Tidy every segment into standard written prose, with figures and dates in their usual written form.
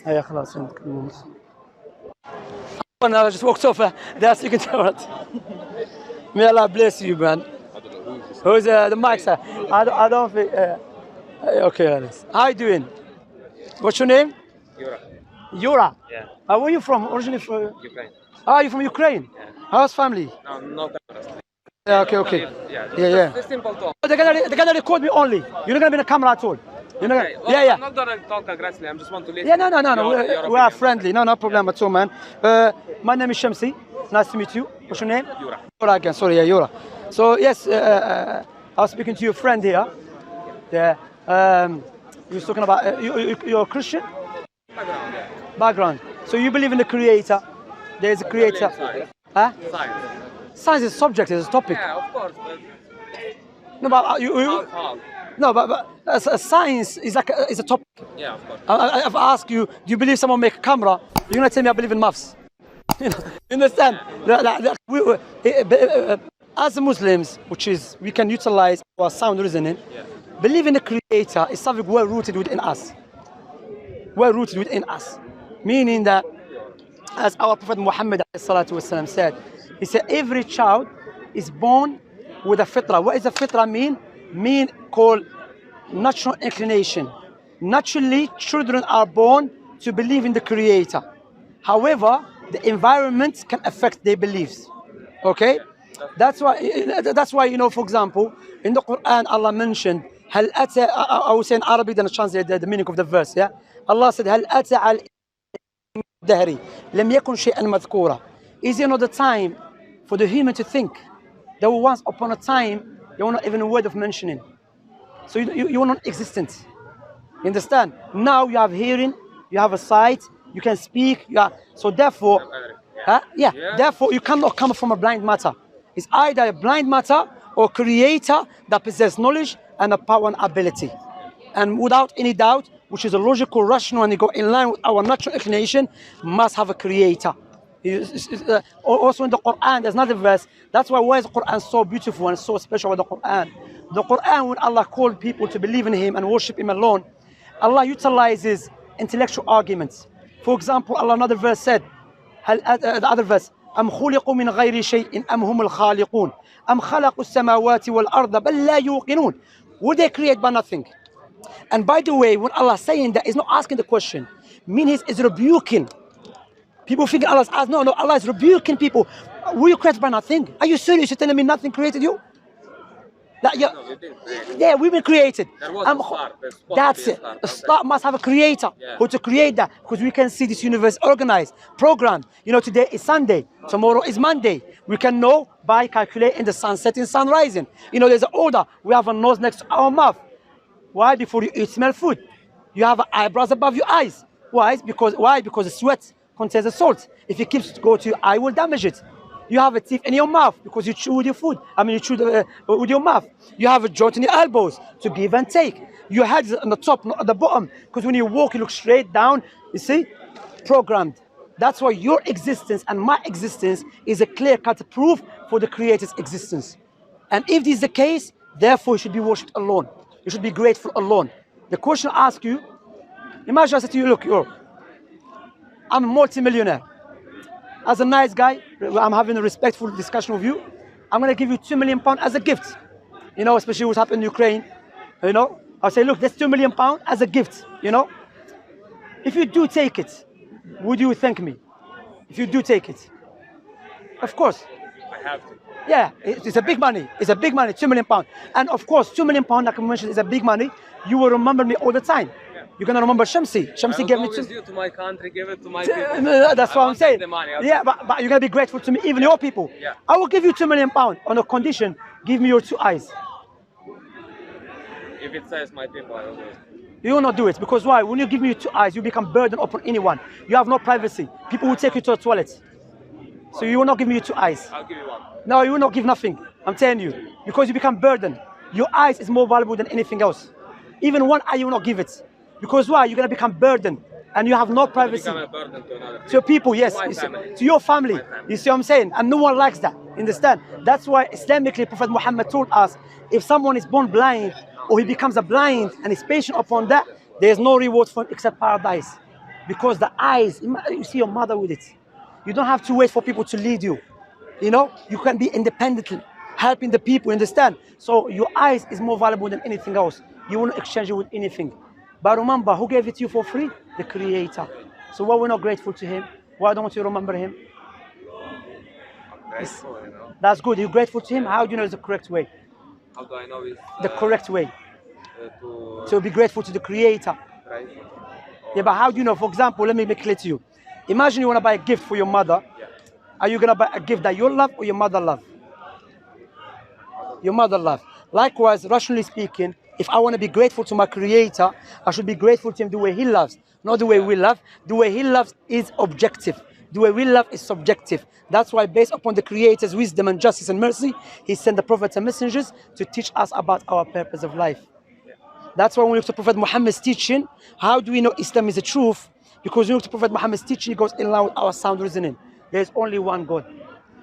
هيا خلاص I just walked off. That's you can tell it. May Allah bless you, man. Who's the mic, sir? I don't think. Okay, Alice. How you doing? What's your name? Yura. Yura. Yeah. Where are you from? Originally from Ukraine. Ah, you're from Ukraine. Yeah. How's family? No, no cameras. Yeah, okay. Yeah. Just simple talk. They're gonna record me only. You're not gonna be in the camera at all. You're not Okay. gonna, Well, yeah. I'm not gonna talk aggressively. I'm just want to listen. Yeah, no. Your We are opinion. friendly. No problem at all, man. My name is Shamsi. Nice to meet you. What's your name? Yura. Yura again. Sorry, yeah, Yura. So yes, I was speaking to your friend here. Yeah. You was talking about you're a Christian Background, yeah. background. So you believe in the Creator. There is a Creator. Science. Huh? Science. Science is a subject. It's a topic. Yeah, of course. But No, but you how? no, but science is like is a topic. Yeah, of course. If I ask you, do you believe someone make a camera? You're gonna tell me I believe in maths. You understand? As Muslims, which is we can utilize our sound reasoning, believe in the Creator is something well rooted within us. Well rooted within us, meaning that, as our Prophet Mohammed ﷺ said, he said every child is born with a fitra. What does a fitra mean? Mean called natural inclination. Naturally, children are born to believe in the Creator. However, the environment can affect their beliefs. Okay? That's why, you know, for example, in the Quran, Allah mentioned, هل أتى, I will say in Arabic, then I translate the meaning of the verse, yeah? Allah said, هل أتى على الدهر لم يكن شيئا مذكورا. Is there not the time for the human to think? There was once upon a time, there was not even a word of mentioning. So you were non-existent. You understand? Now you have hearing, you have a sight, you can speak. So therefore, therefore you cannot come from a blind matter. It's either a blind matter or Creator that possesses knowledge and a power and ability. And without any doubt, which is a logical, rational, and they go in line with our natural inclination, must have a Creator. Also in the Quran, there's another verse. That's why is the Quran so beautiful and so special with the Quran? The Quran, when Allah called people to believe in Him and worship Him alone, Allah utilizes intellectual arguments. For example, Allah another verse said, the other verse, أم خلقوا من غير شيء أم هم الخالقون أم خلقوا السماوات والأرض بل لا يوقنون. Would they create by nothing? And by the way, when Allah is saying that, He's not asking the question. Meaning He's rebuking. People think Allah is asking. No, Allah is rebuking people. Were you created by nothing? Are you serious? You're telling me nothing created you? Yeah, we've been created. There was a start. That's it. A start must have a creator who to create that, because we can see this universe organized, programmed. You know, today is Sunday, tomorrow is Monday. We can know by calculating the sun setting, sun rising. You know, there's an order. We have a nose next to our mouth. Why? Before you eat, smell food. You have eyebrows above your eyes. Why? Because the sweat contains the salt. If it keeps go to your eye, will damage it. You have a teeth in your mouth because you chew with your food. You chew with your mouth. You have a joint in your elbows to give and take. Your head is on the top, not at the bottom, because when you walk, you look straight down. You see, programmed. That's why your existence and my existence is a clear-cut proof for the Creator's existence. And if this is the case, therefore you should be worshipped alone. You should be grateful alone. The question I ask you, imagine I said to you, look, I'm a multi-millionaire. As a nice guy, I'm having a respectful discussion with you. I'm going to give you £2 million as a gift. You know, especially what's happened in Ukraine. You know, I'll say, look, that's £2 million as a gift. You know, if you do take it, would you thank me? If you do take it, of course. I have to. Yeah, it's a big money. It's a big money, £2 million. And of course, £2 million, like I mentioned, is a big money. You will remember me all the time. You're gonna remember Shamsi. Shamsi gave me to my country, give it to my people. That's what I'm saying. The money, yeah, but you're gonna be grateful to me, even your people. Yeah. I will give you £2 million on a condition. Give me your 2 eyes. If it says my people, I will do it. You will not do it, because why? When you give me your 2 eyes, you become burden upon anyone. You have no privacy. People will take you to the toilet. So you will not give me your 2 eyes. I'll give you one. No, you will not give nothing. I'm telling you, because you become burden. Your eyes is more valuable than anything else. Even 1 eye, you will not give it. Because why? You're going to become burdened and you have no privacy. Become a burden to another people. To your people, yes. To your family. You see what I'm saying? And no one likes that. Understand? That's why Islamically Prophet Muhammad told us, if someone is born blind or he becomes a blind and is patient upon that, there is no reward for him except paradise. Because the eyes, you see your mother with it. You don't have to wait for people to lead you. You know, you can be independently helping the people, understand? So your eyes is more valuable than anything else. You won't exchange it with anything. But remember, who gave it to you for free? The Creator. So why we're not grateful to Him? Why don't you remember Him? Grateful, you know. That's good. You're grateful to Him. How do you know it's the correct way? How do I know it's The correct way. to So be grateful to the Creator. grateful? Yeah, but how do you know? For example, let me make it clear to you. Imagine you want to buy a gift for your mother. Yeah. Are you gonna buy a gift that you love or your mother love? Your mother love. Likewise, rationally speaking, if I want to be grateful to my Creator, I should be grateful to Him the way He loves, not the way we love. The way He loves is objective. The way we love is subjective. That's why, based upon the Creator's wisdom and justice and mercy, He sent the prophets and messengers to teach us about our purpose of life. That's why when we look to Prophet Muhammad's teaching, how do we know Islam is the truth? Because when we look to Prophet Muhammad's teaching, it goes in line with our sound reasoning. There's only one God.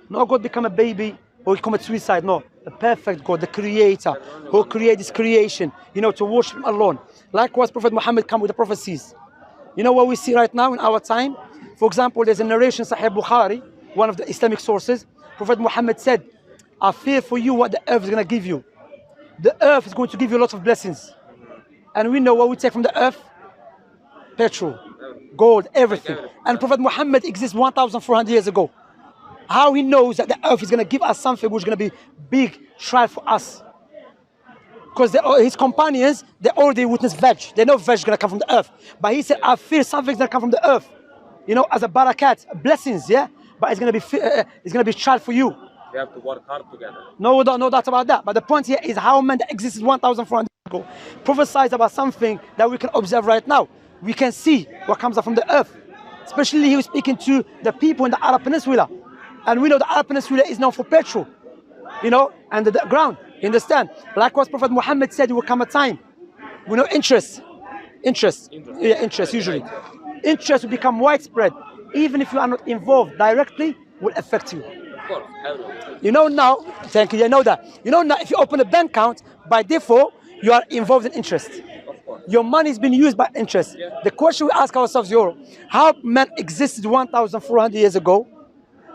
No God become a baby or he commit suicide. No, the perfect God, the Creator, who created this creation, you know, to worship Him alone. Likewise, Prophet Muhammad come with the prophecies. You know what we see right now in our time? For example, there's a narration, Sahih Bukhari, one of the Islamic sources. Prophet Muhammad said, I fear for you what the earth is going to give you. The earth is going to give you lots of blessings. And we know what we take from the earth? Petrol, gold, everything. And Prophet Muhammad exists 1,400 years ago. How he knows that the earth is going to give us something which is going to be big trial for us? Because his companions, they already witnessed veg. They know veg is going to come from the earth. But he said, I fear something's going to come from the earth. You know, as a barakat, blessings, yeah? But it's going to be trial for you. We have to work hard together. No doubt about that. But the point here is how man that exists 1,400 years ago prophesies about something that we can observe right now. We can see what comes up from the earth. Especially he was speaking to the people in the Arab Peninsula. And we know the Arab Peninsula is known for petrol, you know, and the ground. You understand? Likewise, Prophet Muhammad said there will come a time, we know interest usually. Interest will become widespread. Even if you are not involved directly, will affect you. Of course, everyone. You know now, thank you, you know that. You know now, if you open a bank account, by default, you are involved in interest. Of course. Your money is being used by interest. Yeah. The question we ask ourselves, how man existed 1,400 years ago,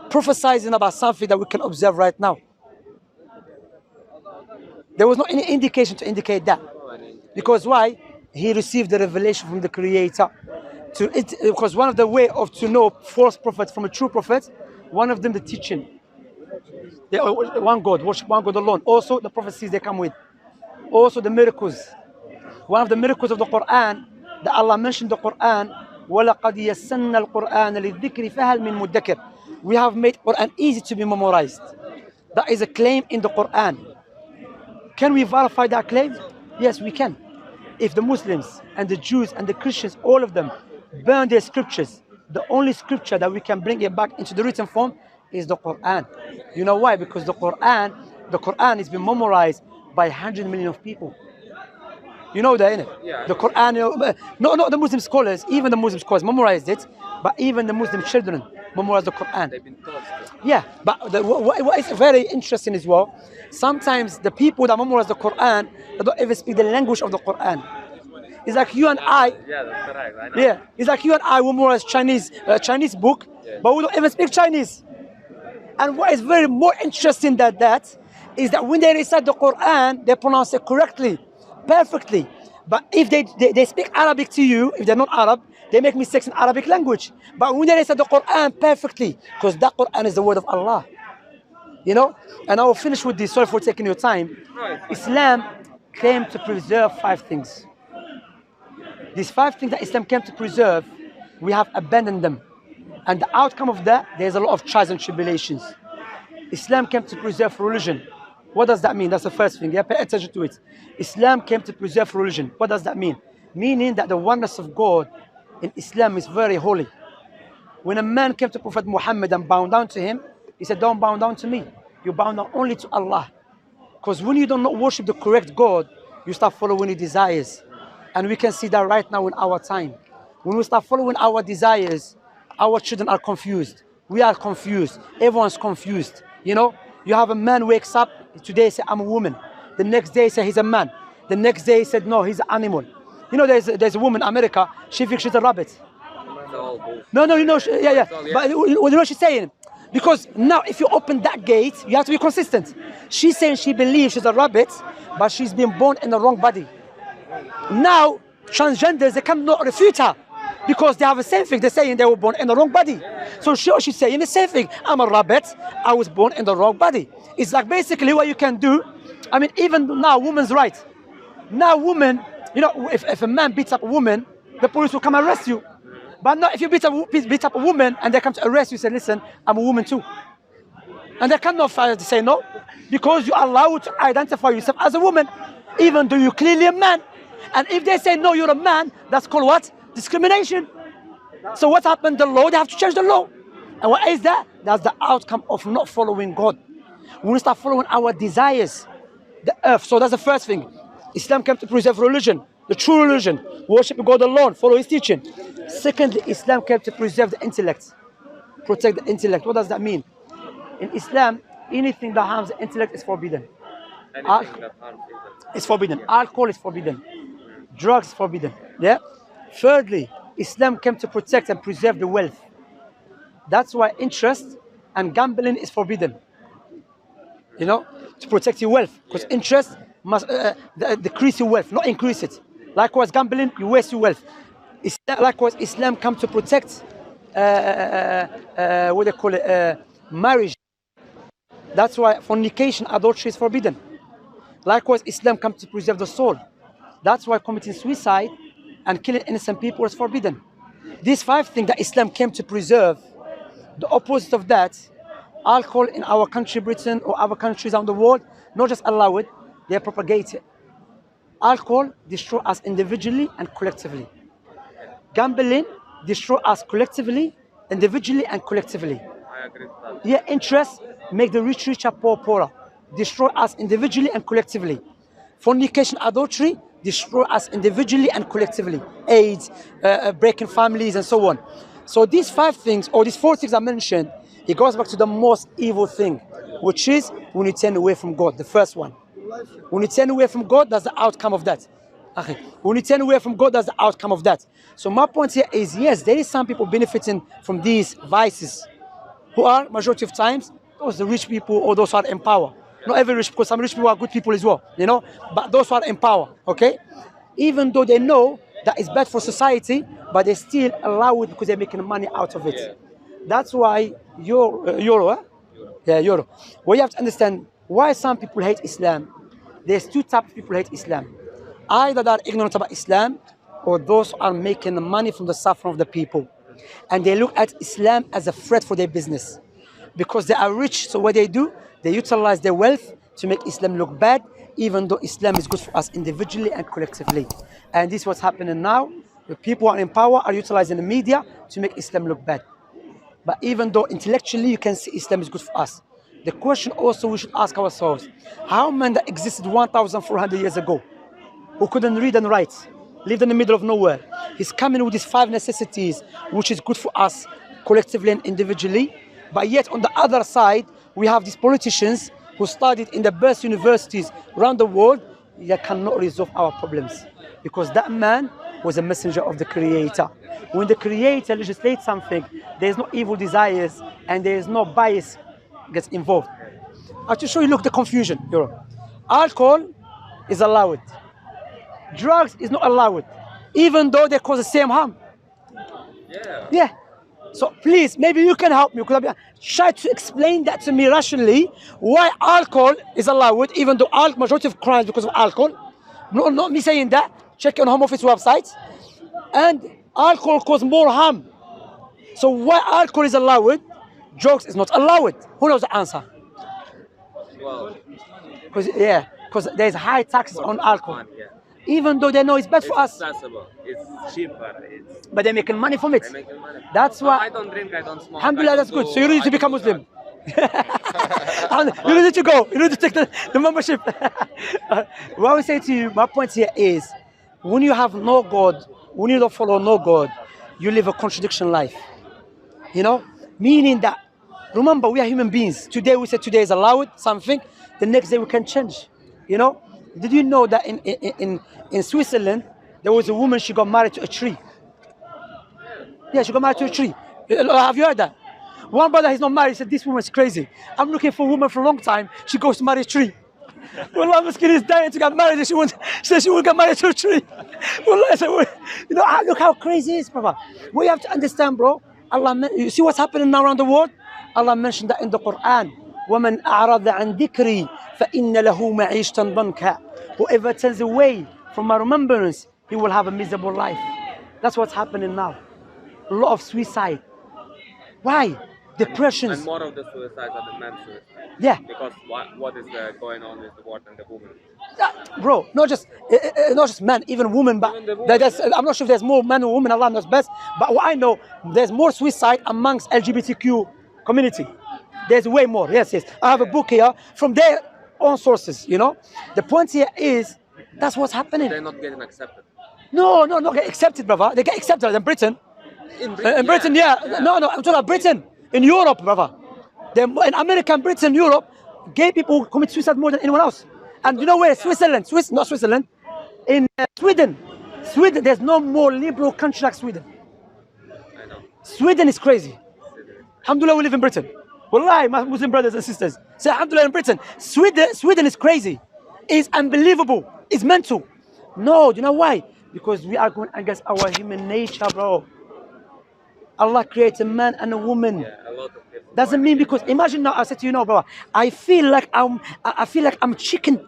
prophesizing about something that we can observe right now. There was no any indication to indicate that. Because why? He received the revelation from the Creator. Because one of the way of to know false prophets from a true prophet, one of them the teaching. They are one God, worship one God alone. Also the prophecies they come with. Also the miracles. One of the miracles of the Quran, that Allah mentioned the Quran, وَلَقَدْ يَسَّنَّا الْقُرْآنَ لِلذِّكْرِ فَهَلْ مِن مُدَّكِرٍ. We have made Quran easy to be memorized. That is a claim in the Quran. Can we verify that claim? Yes, we can. If the Muslims and the Jews and the Christians, all of them, burn their scriptures, the only scripture that we can bring it back into the written form is the Quran. You know why? Because the Quran has been memorized by 100 million of people. You know that, innit? Yeah. The Quran, not the Muslim scholars, even the Muslim scholars memorized it, but even the Muslim children memorized the Quran. They've been taught. Yeah, but what is very interesting as well, sometimes the people that memorize the Quran, they don't even speak the language of the Quran. It's like you and I. Yeah, that's correct. I know. Yeah, it's like you and I will memorize Chinese book, but we don't even speak Chinese. And what is very more interesting than that is that when they recite the Quran, they pronounce it correctly, perfectly. But if they speak Arabic to you, if they're not Arab, they make mistakes in Arabic language. But when they recite the Quran perfectly, because that Quran is the word of Allah. You know? And I will finish with this, sorry for taking your time. Islam came to preserve 5 things. These 5 things that Islam came to preserve, we have abandoned them. And the outcome of that, there's a lot of trials and tribulations. Islam came to preserve religion. What does that mean? That's the first thing. Yeah, pay attention to it. Islam came to preserve religion. What does that mean? Meaning that the oneness of God in Islam is very holy. When a man came to Prophet Muhammad and bowed down to him, he said, don't bow down to me. You bow down only to Allah. Because when you do not worship the correct God, you start following your desires. And we can see that right now in our time. When we start following our desires, our children are confused. We are confused. Everyone's confused. You know, you have a man wakes up, today say, I'm a woman. The next day say he's a man. The next day he said, no, he's an animal. You know, there's a woman in America, she thinks she's a rabbit. all bullshit. No, you know, yeah. all, yeah. But you know what she's saying? Because now if you open that gate, you have to be consistent. She's saying she believes she's a rabbit, but she's been born in the wrong body. Now, transgenders, they cannot refute her because they have the same thing. They're saying they were born in the wrong body. So she's saying the same thing. I'm a rabbit, I was born in the wrong body. It's like basically what you can do. I mean, even now, women's rights. Now, women, you know, if a man beats up a woman, the police will come arrest you. But not if you beat up a woman and they come to arrest you, say, listen, I'm a woman too. And they cannot say no, because you are allowed to identify yourself as a woman, even though you're clearly a man. And if they say no, you're a man, that's called what? Discrimination. So what happened? The law, they have to change the law. And what is that? That's the outcome of not following God. When we start following our desires, the earth. So that's the first thing. Islam came to preserve religion, the true religion. Worship God alone, follow his teaching. Secondly, Islam came to preserve the intellect, protect the intellect. What does that mean? In Islam, anything that harms the intellect is forbidden. Anything that harms intellect. It's forbidden. Alcohol is forbidden. Drugs is forbidden. Yeah. Thirdly, Islam came to protect and preserve the wealth. That's why interest and gambling is forbidden. You know, to protect your wealth, because interest must decrease your wealth, not increase it. Likewise, gambling, you waste your wealth. Likewise, Islam comes to protect what they call it, marriage. That's why fornication, adultery is forbidden. Likewise, Islam comes to preserve the soul. That's why committing suicide and killing innocent people is forbidden. These 5 things that Islam came to preserve, the opposite of that, alcohol in our country, Britain, or other countries around the world, not just allow it, they propagate it. Alcohol destroys us individually and collectively. Gambling destroys us collectively, individually and collectively. I agree with that. Yeah, interest make the rich richer, poor poorer. Destroy us individually and collectively. Fornication, adultery, destroy us individually and collectively. AIDS, breaking families, and so on. So these 5 things, or these 4 things I mentioned, it goes back to the most evil thing, which is when you turn away from God, the first one. When you turn away from God, that's the outcome of that. Okay. When you turn away from God, that's the outcome of that. So my point here is, yes, there is some people benefiting from these vices, who are, majority of times, those the rich people or those who are in power. Not every rich, because some rich people are good people as well, you know, but those who are in power, okay? Even though they know that it's bad for society, but they still allow it because they're making money out of it. Yeah. That's why euro. Well, you have to understand why some people hate Islam. There's 2 types of people hate Islam. Either they are ignorant about Islam, or those who are making money from the suffering of the people. And they look at Islam as a threat for their business. Because they are rich, so what they do, they utilize their wealth to make Islam look bad, even though Islam is good for us individually and collectively. And this is what's happening now. The people who are in power are utilizing the media to make Islam look bad. But even though intellectually you can see Islam is good for us, the question also we should ask ourselves, how men that existed 1,400 years ago, who couldn't read and write, lived in the middle of nowhere, he's coming with these 5 necessities, which is good for us collectively and individually. But yet on the other side, we have these politicians who studied in the best universities around the world, they cannot resolve our problems. Because that man was a messenger of the Creator. When the Creator legislates something, there is no evil desires and there is no bias gets involved. I'll just show you, look, the confusion. Alcohol is allowed. Drugs is not allowed, even though they cause the same harm. Yeah. So please, maybe you can help me. Try to explain that to me rationally, why alcohol is allowed, even though majority of crimes because of alcohol. No, not me saying that. Check on Home Office website. And alcohol causes more harm. So why alcohol is allowed, drugs is not allowed? Who knows the answer? Well, because there's high taxes on alcohol. Even though they know it's bad for us. It's accessible. It's cheaper. But they're making money from it. They're making money. That's why. I don't drink, I don't smoke. Alhamdulillah, that's good. So you need to become Muslim. You need to go. You need to take the membership. What I would say to you, my point here is, when you have no God, when you don't follow no God, you live a contradiction life. You know? Meaning that, remember, we are human beings. Today we say today is allowed something, the next day we can change. You know? Did you know that in Switzerland, there was a woman, she got married to a tree? Yeah, she got married to a tree. Have you heard that? One brother, he's not married. He said, this woman's crazy. I'm looking for a woman for a long time. She goes to marry a tree. Wallah, Miskin is dying to get married. She said she won't get married to a tree. Wallah, I said, you know, look how crazy it is, brother. What you have to understand, bro, you see what's happening now around the world? Allah mentioned that in the Quran. وَمَنْ أَعْرَضَ عَنْ ذِكْرِي فَإِنَّ لَهُ مَعِيشَةً ضَنْكًا. Whoever turns away from my remembrance, he will have a miserable life. That's what's happening now. A lot of suicide. Why? Depressions. And more of the suicides are the men's suicides. Yeah. Because what is going on with the world and the women? Bro, not just men, even women. But Even the women, I'm not sure if there's more men or women. Allah knows best. But what I know, there's more suicide amongst LGBTQ community. There's way more. Yes. I have a book here from their own sources. You know, the point here is that's what's happening. They're not getting accepted. No, not get accepted, brother. They get accepted in Britain. In Britain, In Britain, yeah. No, I'm talking about Britain. In Europe, brother. In America, Britain, Europe, gay people commit suicide more than anyone else. And you know where? Switzerland. Not Switzerland. In Sweden. There's no more liberal country like Sweden. I know. Sweden is crazy. Alhamdulillah, we live in Britain. Wallahi, my Muslim brothers and sisters. Say Alhamdulillah in Britain. Sweden is crazy. It's unbelievable. It's mental. No, do you know why? Because we are going against our human nature, bro. Allah created a man and a woman. Yeah, a lot of people. Doesn't mean because imagine now I said to you, no, bro, I feel like I'm chicken.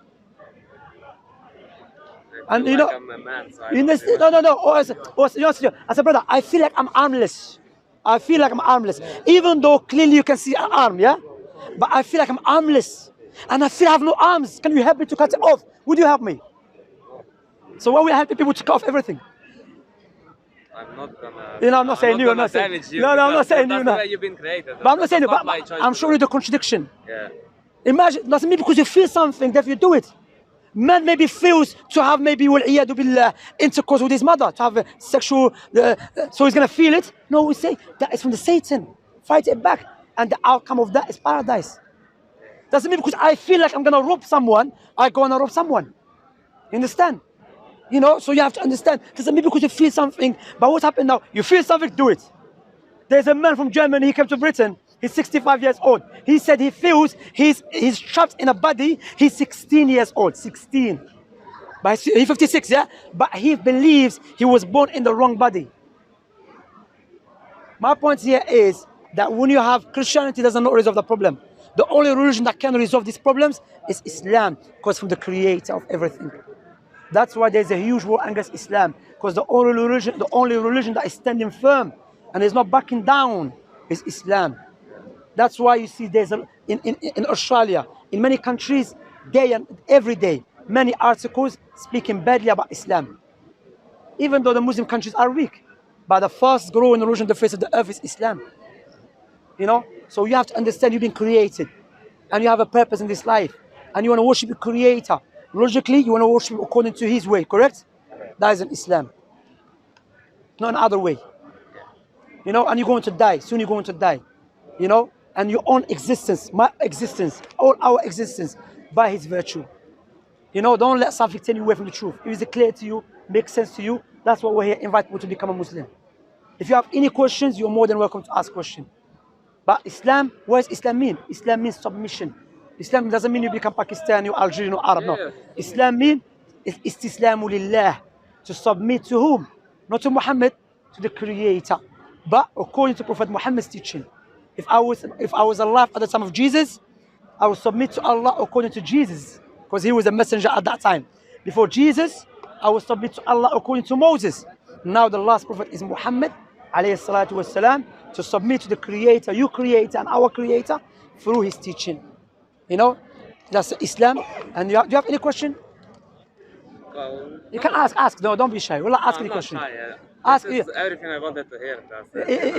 And you know, I'm a man, so no. Or I said, brother, I feel like I'm armless. Even though clearly you can see an arm, yeah? But I feel like I'm armless. And I feel I have no arms. Can you help me to cut it off? Would you help me? So why we helping people to cut off everything? I'm not gonna. You know, I'm not saying you. I'm not saying you. No, I'm not saying you. That's the way you've been created. But I'm not saying you. That's But my choice I'm to showing you the contradiction. Yeah. Imagine, doesn't mean because you feel something that you do it. Man maybe feels to have maybe intercourse with his mother, to have a sexual, so he's gonna feel it. No, we say that is from the Satan. Fight it back, and the outcome of that is paradise. Doesn't mean because I feel like I'm gonna rob someone, I go and rob someone. You understand? You know, so you have to understand. Doesn't mean because you feel something, but what happened now? You feel something, do it. There's a man from Germany, he came to Britain. He's 65 years old. He said he feels he's trapped in a body. He's 16 years old, 16. But he's 56, yeah? But he believes he was born in the wrong body. My point here is that when you have Christianity, does not resolve the problem. The only religion that can resolve these problems is Islam, because from the creator of everything. That's why there's a huge war against Islam, because the only religion that is standing firm and is not backing down is Islam. That's why you see there's in Australia, in many countries, every day, many articles speaking badly about Islam. Even though the Muslim countries are weak, but the fast growing religion on the face of the earth is Islam. You know, so you have to understand you've been created, and you have a purpose in this life, and you want to worship your Creator. Logically, you want to worship according to His way, correct? That is in Islam, not another way. You know, and you're going to die. Soon you're going to die. You know, and your own existence, my existence, all our existence, by His virtue. You know, don't let something take you away from the truth. If it's clear to you, makes sense to you, that's what we're here, invite people to become a Muslim. If you have any questions, you're more than welcome to ask questions. But Islam, what does Islam mean? Islam means submission. Islam doesn't mean you become Pakistani or Algerian or Arab, no. Islam means istislamu lillah, to submit to whom? Not to Muhammad, to the Creator. But according to Prophet Muhammad's teaching. If I was alive at the time of Jesus, I would submit to Allah according to Jesus, because he was a messenger at that time. Before Jesus, I would submit to Allah according to Moses. Now the last prophet is Muhammad, alayhi salatu wasalam, to submit to the Creator, your Creator and our Creator, through his teaching. You know, that's Islam. And do you have any question? Well, You can ask. No, don't be shy. Well, ask any I'm not question. shy, yeah. Ask This is everything I wanted to hear.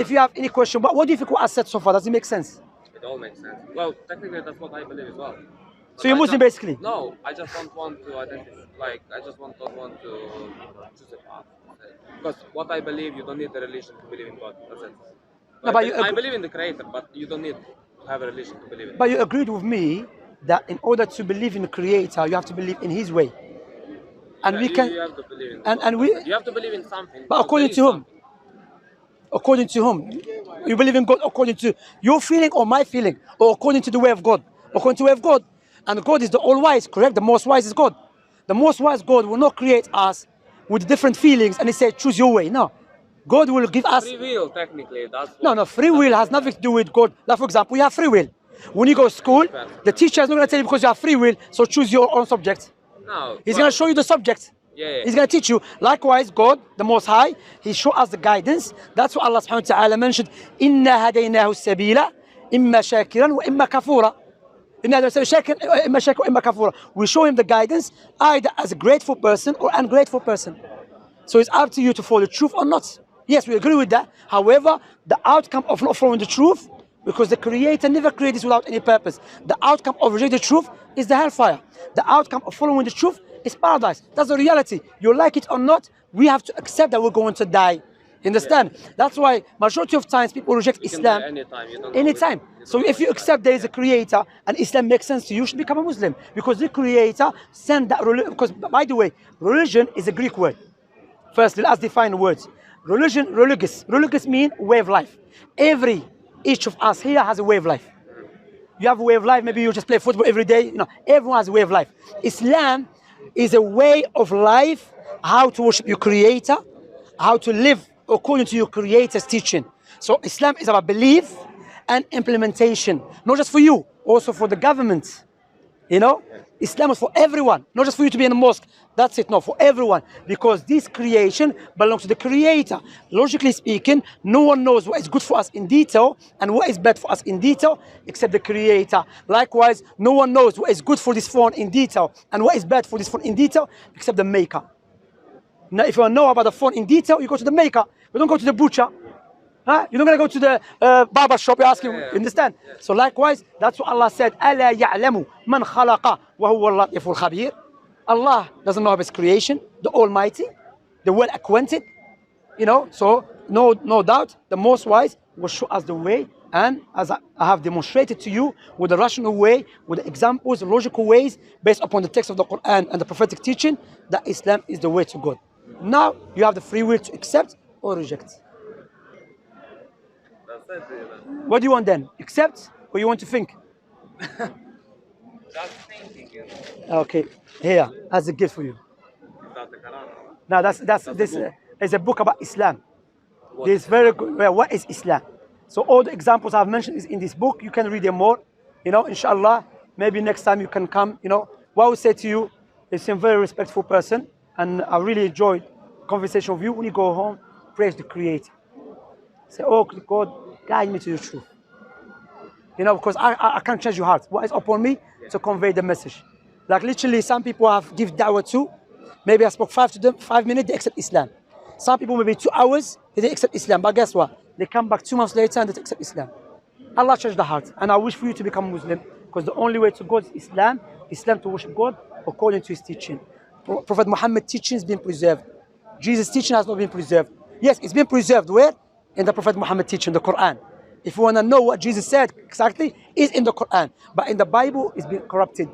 if you have any question. But what do you think what I said so far? Does it make sense? It all makes sense. Well, technically, that's what I believe as well. So you're Muslim basically? No, I just don't want to identify. Like, I just don't want to choose a path. Because what I believe, you don't need a religion to believe in God. That's it. No, but I believe in the Creator, but you don't need to have a religion to believe in. But you agreed with me that in order to believe in the Creator, you have to believe in His way. And Yeah, we can. You have to believe in. And we. You have to believe in something. But according to whom? according to whom? You believe in God according to your feeling or my feeling, or according to the way of God? According to the way of God. And God is the all-wise, correct? The most wise is God. The most wise God will not create us with different feelings and he said, choose your way. No. God will give us... Free will, technically. That's No, free will has nothing to do with God. Like, for example, we have free will. When you go to school, the teacher is not going to tell you because you have free will, so choose your own subject. No. He's going to show you the subject. Yeah. He's going to teach you. Likewise, God, the Most High, He showed us the guidance. That's what Allah subhanahu wa ta'ala mentioned. إِنَّا هَدَيْنَاهُ السَّبِيلَ إِمَّا شَاكِرًا وَإِمَّا كَفُورًا. We show him the guidance either as a grateful person or ungrateful person. So it's up to you to follow the truth or not. Yes, we agree with that. However, the outcome of not following the truth, because the Creator never created this without any purpose. The outcome of rejecting the truth is the hellfire. The outcome of following the truth is paradise. That's the reality. You like it or not, we have to accept that we're going to die. You understand? Yeah. That's why majority of times people reject Islam anytime. So if you accept there is a creator and Islam makes sense to you, you should become a Muslim. Because the creator sent that religion. Because by the way, religion is a Greek word. Firstly, let's define the words. Religion, religious. Religious means way of life. Each of us here has a way of life. You have a way of life, maybe you just play football every day. No, everyone has a way of life. Islam is a way of life, how to worship your creator, how to live according to your creator's teaching. So Islam is about belief and implementation, not just for you, also for the government. You know, Islam is for everyone, not just for you to be in a mosque. That's it, no, for everyone. Because this creation belongs to the creator. Logically speaking, no one knows what is good for us in detail and what is bad for us in detail except the creator. Likewise, no one knows what is good for this phone in detail and what is bad for this phone in detail except the maker. Now, if you want to know about the phone in detail, you go to the maker. You don't go to the butcher. Huh? You're not going to go to the barber shop. You ask him, you understand? So likewise, that's what Allah said. أَلَا يَعْلَمُ مَنْ خَلَقَ وَهُوَ اللَّطِيفُ الْخَبِيرُ. Allah doesn't know of His creation, the Almighty, the well-acquainted. You know, so no doubt, the Most Wise will show us the way. And as I have demonstrated to you with the rational way, with the examples, logical ways, based upon the text of the Quran and the prophetic teaching, that Islam is the way to God. Now, you have the free will to accept or reject. What do you want then? Accept or you want to think? Just thinking. Okay, here, as a gift for you. Is that the Quran? Now, this is a book about Islam. This is very good. Well, what is Islam? So all the examples I've mentioned is in this book. You can read them more. You know, inshallah, maybe next time you can come. You know, what I would say to you is a very respectful person. And I really enjoyed conversation with you. When you go home, praise the Creator. Say, oh God, guide me to the truth. You know, because I can't change your heart. What is upon me to convey the message. Like literally, some people have give da'wah to. Maybe I spoke 5 minutes, they accept Islam. Some people maybe 2 hours, they accept Islam. But guess what? They come back 2 months later and they accept Islam. Allah changed the heart. And I wish for you to become Muslim. Because the only way to God is Islam. Islam to worship God according to His teaching. Prophet Muhammad's teaching has been preserved. Jesus' teaching has not been preserved. Yes, it's been preserved. Where? In the Prophet Muhammad teaching, the Quran. If you want to know what Jesus said exactly, it's in the Quran. But in the Bible, it's been corrupted.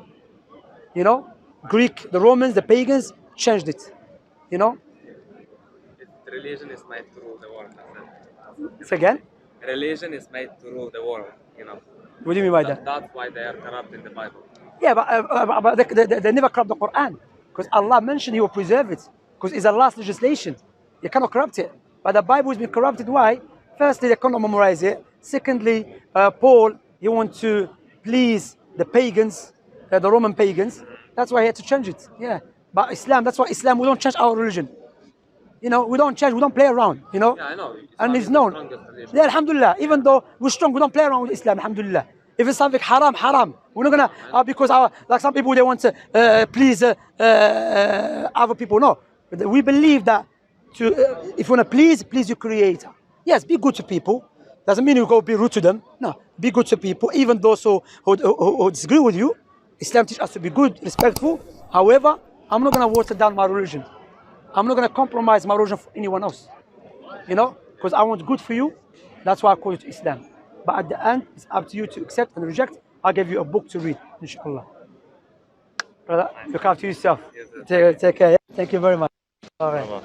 You know? Greek, the Romans, the pagans changed it. You know? Religion is made to rule the world. Say again? Religion is made to rule the world, you know. What do you mean by that? That's why they are corrupt in the Bible. Yeah, but they never corrupt the Quran. Because Allah mentioned He will preserve it. Because it's Allah's legislation. You cannot corrupt it. But the Bible has been corrupted. Why? Firstly, they cannot memorize it. Secondly, Paul, he wants to please the pagans, the Roman pagans. That's why he had to change it. Yeah. But Islam, that's why Islam, we don't change our religion. You know, we don't change, we don't play around, you know. Yeah, I know. And it's known. Yeah, alhamdulillah. Even though we're strong, we don't play around with Islam, alhamdulillah. If it's something haram, haram. We're not gonna, because like some people, they want to please other people. No. We believe that if you want to please your creator. Yes, be good to people. Doesn't mean you go be rude to them. No, be good to people, even those who disagree with you. Islam teaches us to be good, respectful. However, I'm not going to water down my religion. I'm not going to compromise my religion for anyone else. You know, because I want good for you. That's why I call it Islam. But at the end, it's up to you to accept and reject. I'll give you a book to read, inshallah. Brother, look after yourself. Take care. Thank you very much. All right.